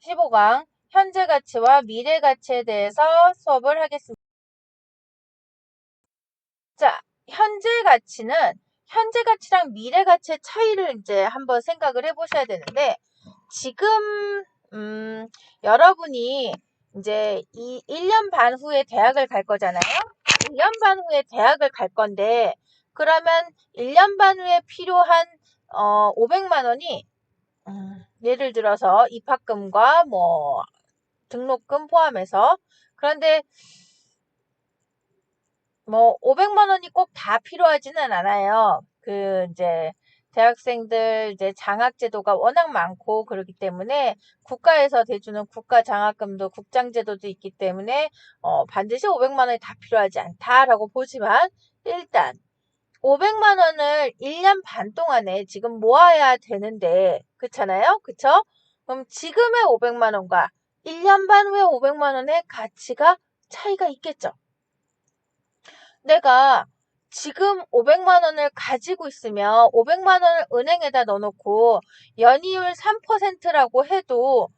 15강 현재 가치와 미래 가치에 대해서 수업을 하겠습니다. 자, 현재 가치랑 미래 가치의 차이를 이제 한번 생각을 해보셔야 되는데, 지금, 여러분이 이제 1년 반 후에 대학을 갈 거잖아요? 1년 반 후에 대학을 갈 건데, 그러면 1년 반 후에 필요한, 500만 원이, 예를 들어서 입학금과 뭐, 등록금 포함해서, 그런데 뭐 500만 원이 꼭 다 필요하지는 않아요. 이제 대학생들 이제 장학제도가 워낙 많고 그렇기 때문에 국가에서 대주는 국가 장학금도 국장제도도 있기 때문에 반드시 500만 원이 다 필요하지 않다라고 보지만, 일단 500만 원을 1년 반 동안에 지금 모아야 되는데, 그렇잖아요? 그쵸? 그럼 지금의 500만 원과 1년 반 후에 500만 원의 가치가 차이가 있겠죠. 내가 지금 500만 원을 가지고 있으면 500만 원을 은행에다 넣어놓고 연이율 3%라고 해도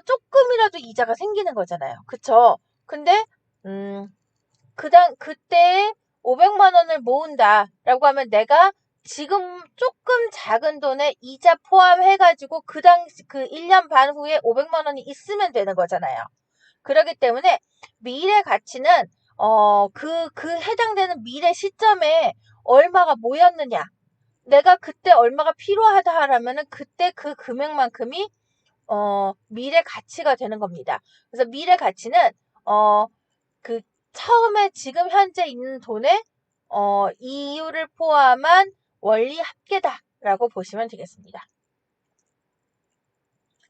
조금이라도 이자가 생기는 거잖아요. 그쵸? 근데 그때 500만 원을 모은다라고 하면 내가 지금 조금 작은 돈에 이자 포함해가지고 그 1년 반 후에 500만 원이 있으면 되는 거잖아요. 그렇기 때문에 미래 가치는 해당되는 미래 시점에 얼마가 모였느냐, 내가 그때 얼마가 필요하다 하라면은 그때 그 금액만큼이 미래 가치가 되는 겁니다. 그래서 미래 가치는 그 처음에 지금 현재 있는 돈의 이율을 포함한 원리 합계다라고 보시면 되겠습니다.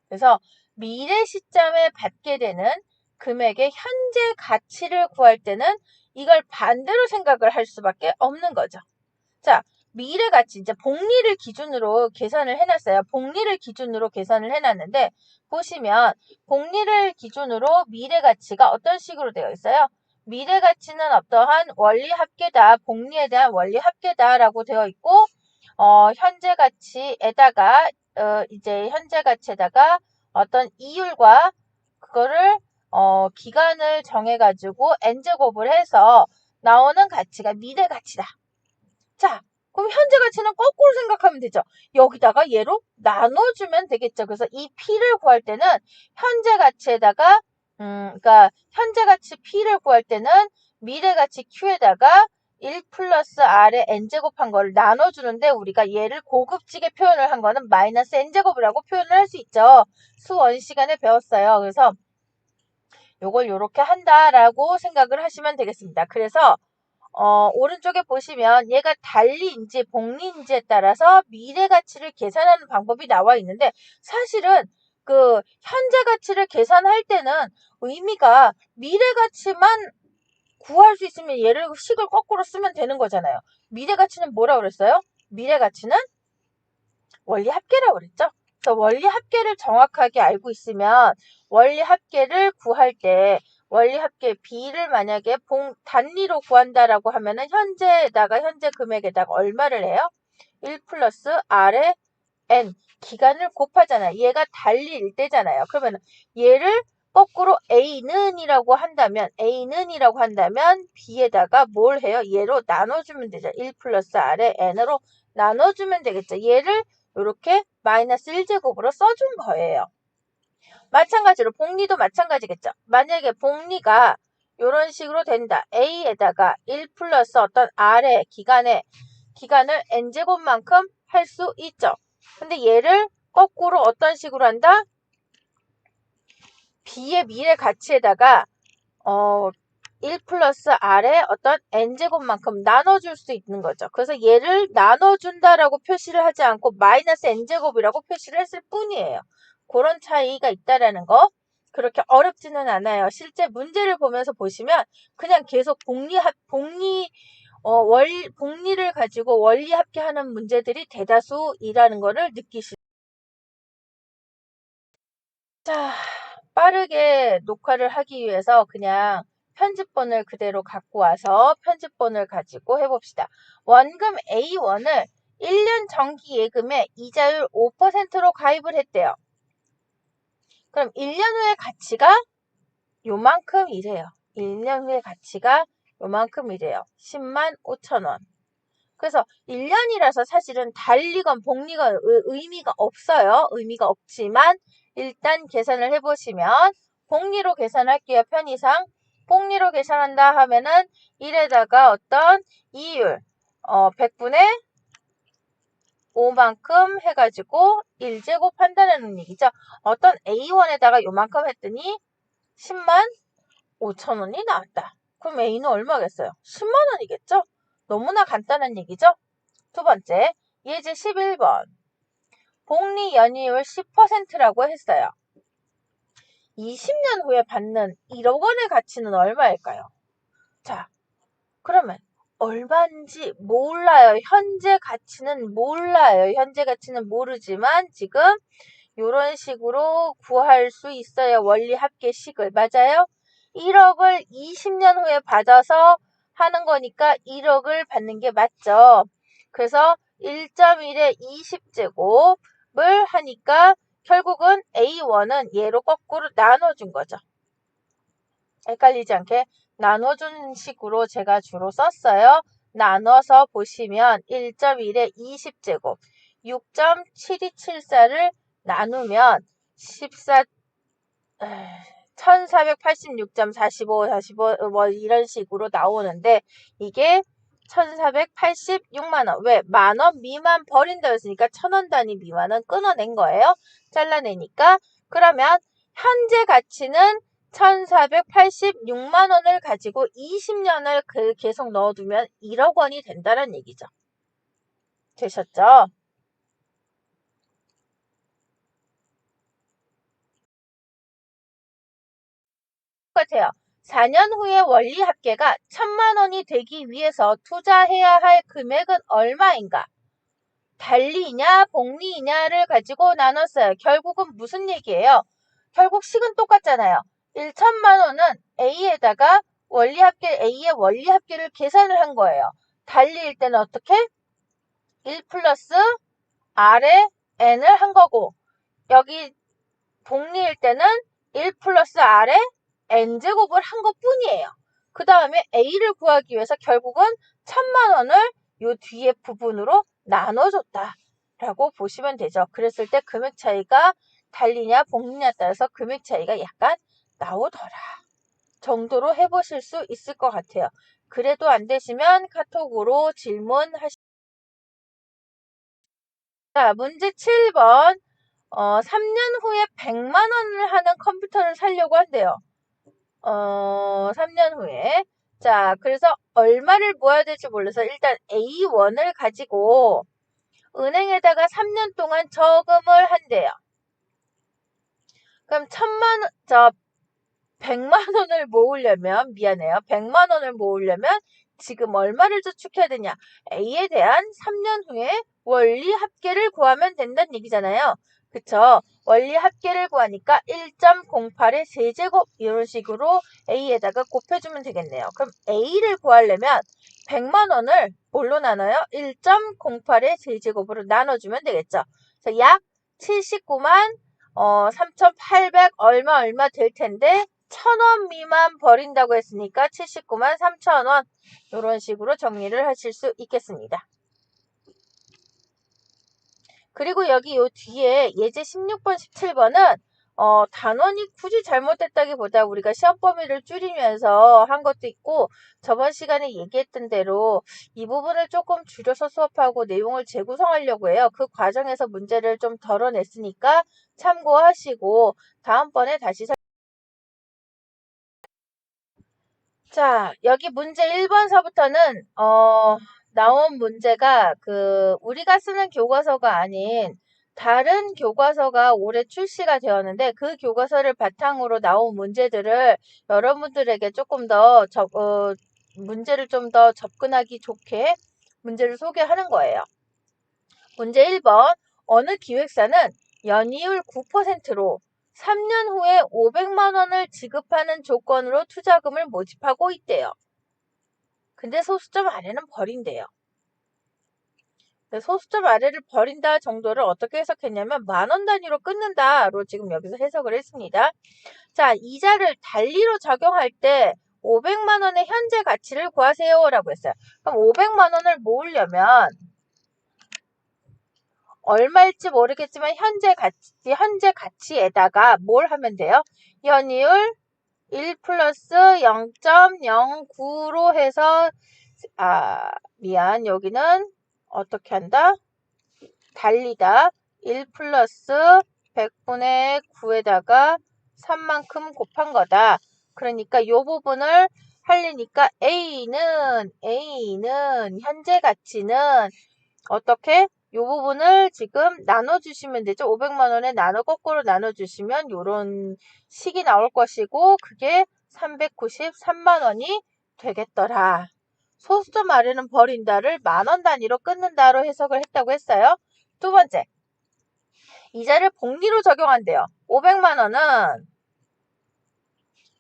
그래서 미래 시점에 받게 되는 금액의 현재 가치를 구할 때는 이걸 반대로 생각을 할 수밖에 없는 거죠. 자, 미래 가치, 이제 복리를 기준으로 계산을 해놨어요. 복리를 기준으로 계산을 해놨는데, 보시면 복리를 기준으로 미래 가치가 어떤 식으로 되어 있어요? 미래 가치는 어떠한 원리 합계다, 복리에 대한 원리 합계다라고 되어 있고, 현재 가치에다가 이제 현재 가치에다가 어떤 이율과 그거를 기간을 정해가지고 n제곱을 해서 나오는 가치가 미래 가치다. 자, 그럼 현재 가치는 거꾸로 생각하면 되죠. 여기다가 얘로 나눠주면 되겠죠. 그래서 이 P를 구할 때는 현재 가치에다가 그러니까 현재 가치 P를 구할 때는 미래 가치 Q에다가 1 플러스 R의 N제곱한 거를 나눠주는데, 우리가 얘를 고급지게 표현을 한 거는 마이너스 N제곱이라고 표현을 할 수 있죠. 수원 시간에 배웠어요. 그래서 요걸 요렇게 한다라고 생각을 하시면 되겠습니다. 그래서 오른쪽에 보시면 얘가 달리인지 복리인지에 따라서 미래 가치를 계산하는 방법이 나와 있는데, 사실은 그 현재 가치를 계산할 때는 의미가 미래 가치만 구할 수 있으면 얘를 식을 거꾸로 쓰면 되는 거잖아요. 미래 가치는 뭐라고 그랬어요? 미래 가치는 원리 합계라고 그랬죠? 그래서 원리 합계를 정확하게 알고 있으면 원리 합계를 구할 때 원리 합계 B를 만약에 단위로 구한다라고 하면은 현재 금액에다가 얼마를 해요? 1 플러스 R의 N 기간을 곱하잖아요. 얘가 달리일 때잖아요. 그러면 얘를 거꾸로 A는이라고 한다면 B에다가 뭘 해요? 얘로 나눠주면 되죠. 1 플러스 R의 N으로 나눠주면 되겠죠. 얘를 이렇게 마이너스 1제곱으로 써준 거예요. 마찬가지로 복리도 마찬가지겠죠. 만약에 복리가 이런 식으로 된다. A에다가 1 플러스 어떤 R의 기간을 N제곱만큼 할 수 있죠. 근데 얘를 거꾸로 어떤 식으로 한다? B의 미래 가치에다가 1 플러스 R의 어떤 N제곱만큼 나눠줄 수 있는 거죠. 그래서 얘를 나눠준다라고 표시를 하지 않고 마이너스 N제곱이라고 표시를 했을 뿐이에요. 그런 차이가 있다라는 거. 그렇게 어렵지는 않아요. 실제 문제를 보면서 보시면 그냥 계속 복리를 가지고 원리 합계하는 문제들이 대다수이라는 거를 느끼실. 자, 빠르게 녹화를 하기 위해서 그냥 편집본을 그대로 갖고 와서 편집본을 가지고 해봅시다. 원금 A1을 1년 정기 예금에 이자율 5%로 가입을 했대요. 그럼 1년 후의 가치가 요만큼이래요. 1년 후의 가치가 요만큼이래요. 10만 5천 원. 그래서 1년이라서 사실은 달리건 복리건 의미가 없어요. 의미가 없지만 일단 계산을 해보시면 복리로 계산할게요. 편의상. 복리로 계산한다 하면은 1에다가 어떤 이율 100분의 5만큼 해가지고 1제곱 한다는 얘기죠. 어떤 A1에다가 요만큼 했더니 10만 5천 원이 나왔다. 그럼 A는 얼마겠어요? 10만 원이겠죠? 너무나 간단한 얘기죠? 두 번째, 예제 11번. 복리 연이율 10%라고 했어요. 20년 후에 받는 1억 원의 가치는 얼마일까요? 자, 그러면 얼마인지 몰라요. 현재 가치는 몰라요. 현재 가치는 모르지만 지금 이런 식으로 구할 수 있어요. 원리 합계식을. 맞아요? 1억을 20년 후에 받아서 하는 거니까 1억을 받는 게 맞죠. 그래서 1.1에 20제곱을 하니까 결국은 A1은 얘로 거꾸로 나눠준 거죠. 헷갈리지 않게 나눠준 식으로 제가 주로 썼어요. 나눠서 보시면 1.1에 20제곱 6.7274를 나누면 1486.45 뭐 이런 식으로 나오는데 이게 1486만원. 왜? 만원 미만 버린다 했으니까 1000원 단위 미만은 끊어낸 거예요. 잘라내니까. 그러면 현재 가치는 1486만 원을 가지고 20년을 계속 넣어두면 1억 원이 된다는 얘기죠. 되셨죠? 똑같아요. 4년 후에 원리 합계가 1000만 원이 되기 위해서 투자해야 할 금액은 얼마인가? 달리냐, 복리냐를 가지고 나눴어요. 결국은 무슨 얘기예요? 결국 식은 똑같잖아요. 1천만 원은 A에다가 A의 원리 합계를 계산을 한 거예요. 달리일 때는 어떻게? 1 플러스 R에 N을 한 거고, 여기 복리일 때는 1 플러스 R에 N제곱을 한 것 뿐이에요. 그 다음에 A를 구하기 위해서 결국은 1000만 원을 요 뒤에 부분으로 나눠줬다 라고 보시면 되죠. 그랬을 때 금액 차이가 달리냐 복리냐에 따라서 금액 차이가 약간 나오더라 정도로 해보실 수 있을 것 같아요. 그래도 안 되시면 카톡으로 질문하시면. 자, 문제 7번. 3년 후에 100만 원을 하는 컴퓨터를 사려고 한대요. 3년 후에. 자, 그래서 얼마를 모아야 될지 몰라서 일단 A1을 가지고 은행에다가 3년 동안 저금을 한대요. 그럼 100만 원을 모으려면, 미안해요. 100만 원을 모으려면 지금 얼마를 저축해야 되냐? A에 대한 3년 후에 원리 합계를 구하면 된다는 얘기잖아요. 그쵸? 원리 합계를 구하니까 1.08의 세제곱 이런 식으로 A에다가 곱해주면 되겠네요. 그럼 A를 구하려면 100만 원을 뭘로 나눠요? 1.08의 세제곱으로 나눠주면 되겠죠. 그래서 약 79만 3,800 얼마 될 텐데 1000원 미만 버린다고 했으니까 79만 3,000원 이런 식으로 정리를 하실 수 있겠습니다. 그리고 여기 요 뒤에 예제 16번, 17번은 단원이 굳이 잘못됐다기보다 우리가 시험 범위를 줄이면서 한 것도 있고 저번 시간에 얘기했던 대로 이 부분을 조금 줄여서 수업하고 내용을 재구성하려고 해요. 그 과정에서 문제를 좀 덜어냈으니까 참고하시고 다음번에 다시 자, 여기 문제 1번서부터는 나온 문제가 우리가 쓰는 교과서가 아닌 다른 교과서가 올해 출시가 되었는데 그 교과서를 바탕으로 나온 문제들을 여러분들에게 조금 더 문제를 좀 더 접근하기 좋게 문제를 소개하는 거예요. 문제 1번. 어느 기획사는 연이율 9%로 3년 후에 500만 원을 지급하는 조건으로 투자금을 모집하고 있대요. 근데 소수점 안에는 버린대요. 소수점 아래를 버린다 정도를 어떻게 해석했냐면 만원 단위로 끊는다로 지금 여기서 해석을 했습니다. 자, 이자를 달리로 적용할 때 500만 원의 현재 가치를 구하세요 라고 했어요. 그럼 500만 원을 모으려면 얼마일지 모르겠지만 현재 가치에다가 뭘 하면 돼요? 연이율 1 플러스 0.09로 해서 여기는 어떻게 한다? 달리다 1 플러스 100분의 9에다가 3만큼 곱한 거다. 그러니까 이 부분을 하려니까 A는 현재 가치는 어떻게? 이 부분을 지금 나눠주시면 되죠. 500만 원에 거꾸로 나눠주시면 이런 식이 나올 것이고 그게 393만 원이 되겠더라. 소수점 아래는 버린다를 만원 단위로 끊는다로 해석을 했다고 했어요. 두 번째, 이자를 복리로 적용한대요. 500만 원은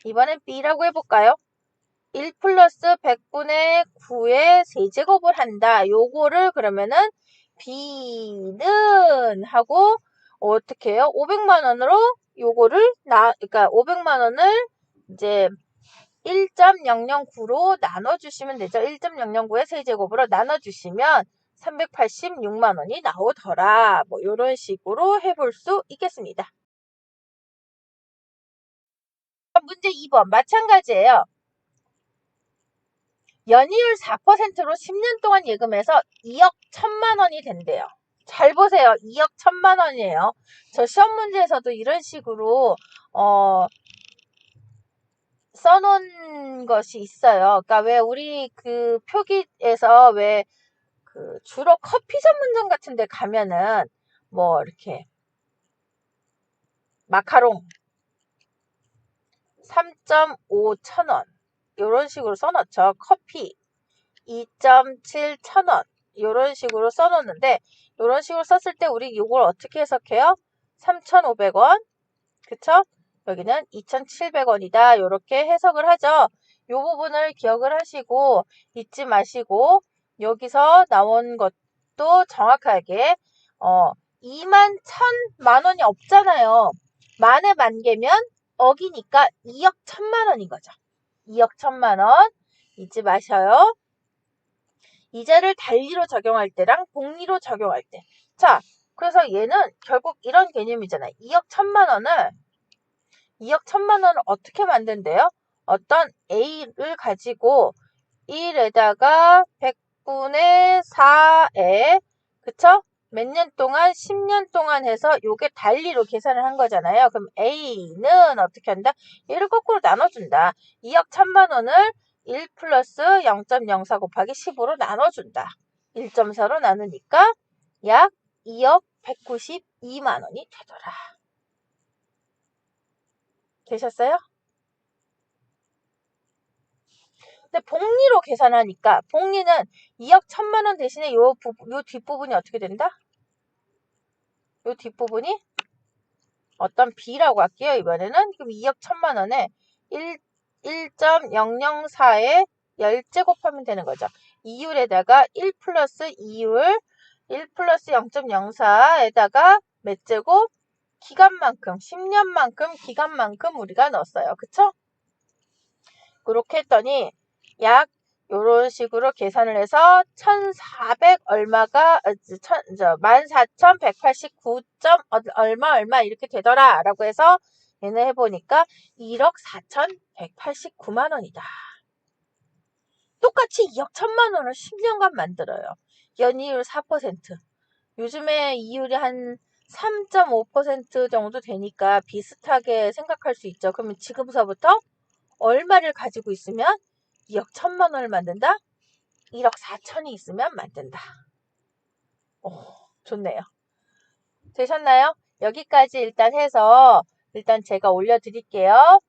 이번엔 B라고 해볼까요? 1 플러스 100분의 9의 세제곱을 한다. 요거를 그러면은 B는 하고 어떻게 해요? 500만 원으로 요거를 그러니까 500만 원을 이제 1.009로 나눠주시면 되죠. 1.009의 세제곱으로 나눠주시면 386만 원이 나오더라. 뭐 이런 식으로 해볼 수 있겠습니다. 문제 2번 마찬가지예요. 연이율 4%로 10년 동안 예금해서 2억 1천만 원이 된대요. 잘 보세요. 2억 1천만 원이에요. 저 시험 문제에서도 이런 식으로 써놓은 것이 있어요. 그러니까 왜 우리 그 표기에서 왜 그 주로 커피 전문점 같은 데 가면은 뭐 이렇게 마카롱 3.5 천원 이런 식으로 써놓죠. 커피 2.7 천원 이런 식으로 써놓는데 이런 식으로 썼을 때 우리 이걸 어떻게 해석해요? 3,500원 그쵸? 여기는 2,700원이다 이렇게 해석을 하죠. 이 부분을 기억을 하시고 잊지 마시고 여기서 나온 것도 정확하게 2만 1,000만 원이 없잖아요. 만에 만개면 억이니까 2억 1천만 원인 거죠. 2억 1천만 원 잊지 마셔요. 이자를 달리로 적용할 때랑 복리로 적용할 때. 자, 그래서 얘는 결국 이런 개념이잖아요. 2억 1천만 원을 어떻게 만든대요? 어떤 A를 가지고 1에다가 100분의 4에 그쵸? 몇 년 동안 10년 동안 해서 요게 달리로 계산을 한 거잖아요. 그럼 A는 어떻게 한다? 얘를 거꾸로 나눠준다. 2억 1천만 원을 1 플러스 0.04 곱하기 10으로 나눠준다. 1.4로 나누니까 약 2억 192만 원이 되더라. 되셨어요? 근데 복리로 계산하니까 복리는 2억 1천만 원 대신에 요 뒷부분이 어떻게 된다? 요 뒷부분이 어떤 B라고 할게요. 이번에는 그럼 2억 1천만 원에 1.004에 10제 곱하면 되는 거죠. 이율에다가 1 플러스 이율 1 플러스 0.04에다가 몇 제곱? 기간만큼 10년만큼 기간만큼 우리가 넣었어요. 그쵸? 그렇게 했더니 약 요런 식으로 계산을 해서 1,400 얼마가 14,189. 얼마 이렇게 되더라 라고 해서 얘는 해보니까 1억 4,189만 원이다. 똑같이 2억 1천만 원을 10년간 만들어요. 연이율 4%. 요즘에 이율이 한 3.5% 정도 되니까 비슷하게 생각할 수 있죠. 그러면 지금서부터 얼마를 가지고 있으면 2억 1천만 원을 만든다? 1억 4천이 있으면 만든다. 오, 좋네요. 되셨나요? 여기까지 일단 해서 일단 제가 올려드릴게요.